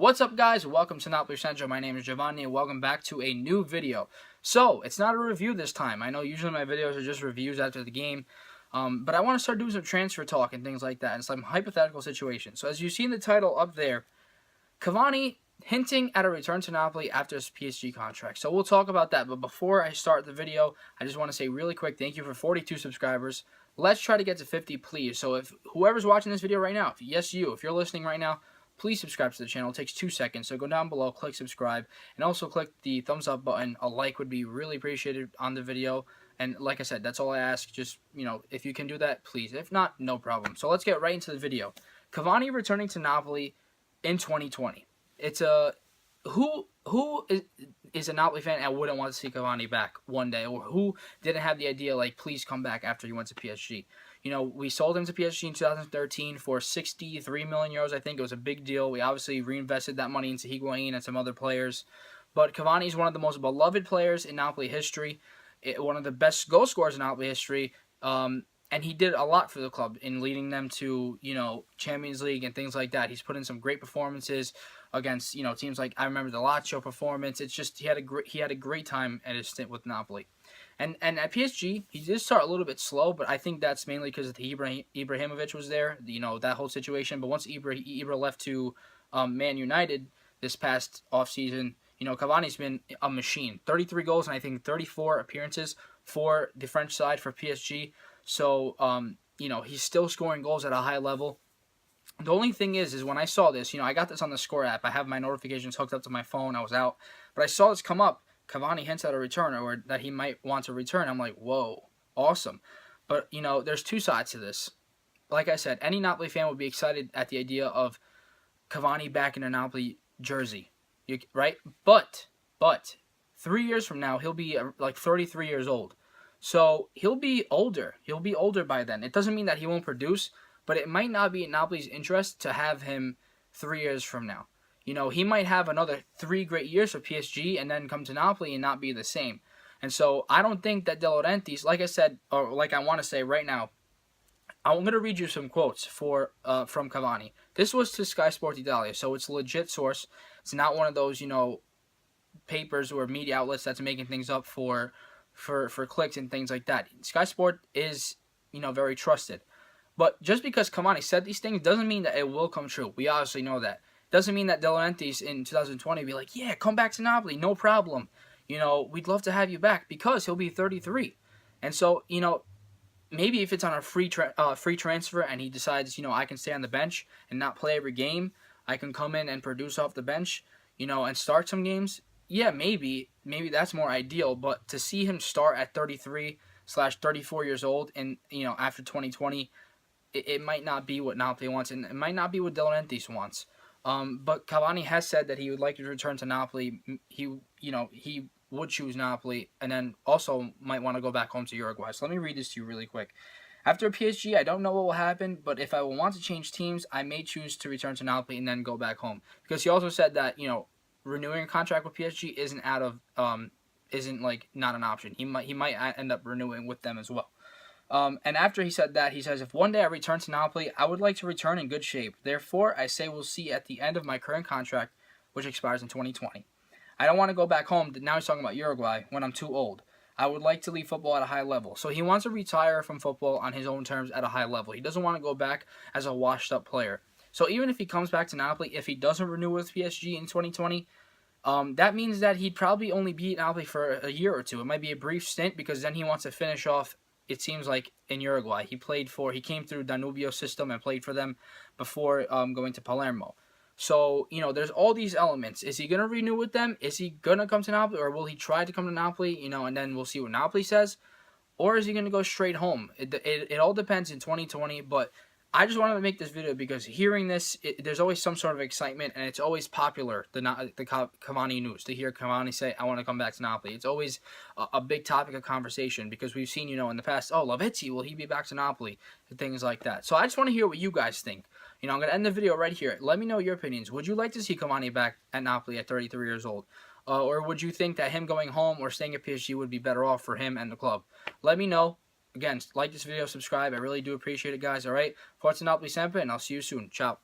What's up, guys? Welcome to Napoli Central. My name is Giovanni, and welcome back to a new video. So, it's not a review this time. I know usually my videos are just reviews after the game, but I want to start doing some transfer talk and things like that, and some hypothetical situations. So, as you see in the title up there, Cavani hinting at a return to Napoli after his PSG contract. So, we'll talk about that, but before I start the video, I just want to say really quick, thank you for 42 subscribers. Let's try to get to 50, please. So, if whoever's watching this video right now, if you're listening right now, please subscribe to the channel. It takes 2 seconds, so go down below, click subscribe, and also click the thumbs up button. A like would be really appreciated on the video, and like I said, that's all I ask. Just, if you can do that, please. If not, no problem. So let's get right into the video. Cavani returning to Napoli in 2020. It's a... Who is a Napoli fan and wouldn't want to see Cavani back one day? Or who didn't have the idea, like, please come back after he went to PSG? We sold him to PSG in 2013 for 63 million euros, I think. It was a big deal. We obviously reinvested that money into Higuain and some other players. But Cavani is one of the most beloved players in Napoli history, one of the best goal scorers in Napoli history, and he did a lot for the club in leading them to, Champions League and things like that. He's put in some great performances against, teams like, I remember the Lazio performance. It's just, he had a great time at his stint with Napoli. And at PSG, he did start a little bit slow, but I think that's mainly because Ibrahimovic was there, that whole situation. But once Ibra left to Man United this past offseason, Cavani's been a machine. 33 goals and I think 34 appearances for the French side for PSG. So, he's still scoring goals at a high level. The only thing is when I saw this, I got this on the Score app. I have my notifications hooked up to my phone. I was out. But I saw this come up. Cavani hints at a return or that he might want to return. I'm like, whoa, awesome. But, there's two sides to this. Like I said, any Napoli fan would be excited at the idea of Cavani back in a Napoli jersey, right? But 3 years from now, he'll be like 33 years old. So he'll be older. He'll be older by then. It doesn't mean that he won't produce, but it might not be in Napoli's interest to have him 3 years from now. He might have another 3 great years for PSG and then come to Napoli and not be the same. And so I don't think that De Laurentiis, like I said, or like I want to say right now, I'm going to read you some quotes from Cavani. This was to Sky Sport Italia, so it's a legit source. It's not one of those, papers or media outlets that's making things up for clicks and things like that. Sky Sport is, very trusted. But just because Cavani said these things doesn't mean that it will come true. We obviously know that. Doesn't mean that De Laurentiis in 2020 be like, yeah, come back to Napoli, no problem. We'd love to have you back because he'll be 33. And so, maybe if it's on a free transfer and he decides, I can stay on the bench and not play every game, I can come in and produce off the bench, and start some games. Yeah, maybe that's more ideal. But to see him start at 33/34 years old and, after 2020, it might not be what Napoli wants, and it might not be what De Laurentiis wants. But Cavani has said that he would like to return to Napoli. He would choose Napoli, and then also might want to go back home to Uruguay. So let me read this to you really quick. After PSG, I don't know what will happen, but if I will want to change teams, I may choose to return to Napoli and then go back home. Because he also said that, renewing a contract with PSG isn't not an option. He might end up renewing with them as well. And after he said that, he says, if one day I return to Napoli, I would like to return in good shape. Therefore, I say we'll see at the end of my current contract, which expires in 2020. I don't want to go back home. Now he's talking about Uruguay when I'm too old. I would like to leave football at a high level. So he wants to retire from football on his own terms at a high level. He doesn't want to go back as a washed-up player. So even if he comes back to Napoli, if he doesn't renew with PSG in 2020, that means that he'd probably only be at Napoli for a year or two. It might be a brief stint because then he wants to finish off, it seems like, in Uruguay. He came through Danubio system and played for them before going to Palermo. So, there's all these elements. Is he going to renew with them? Is he going to come to Napoli? Or will he try to come to Napoli, and then we'll see what Napoli says? Or is he going to go straight home? It all depends in 2020, but I just wanted to make this video because hearing this, there's always some sort of excitement, and it's always popular, the Cavani news, to hear Cavani say, I want to come back to Napoli. It's always a big topic of conversation because we've seen, in the past, oh, Lavezzi, will he be back to Napoli? And things like that. So I just want to hear what you guys think. I'm going to end the video right here. Let me know your opinions. Would you like to see Cavani back at Napoli at 33 years old? Or would you think that him going home or staying at PSG would be better off for him and the club? Let me know. Again, like this video, subscribe. I really do appreciate it, guys. All right? Forza Napoli sempre, and I'll see you soon. Ciao.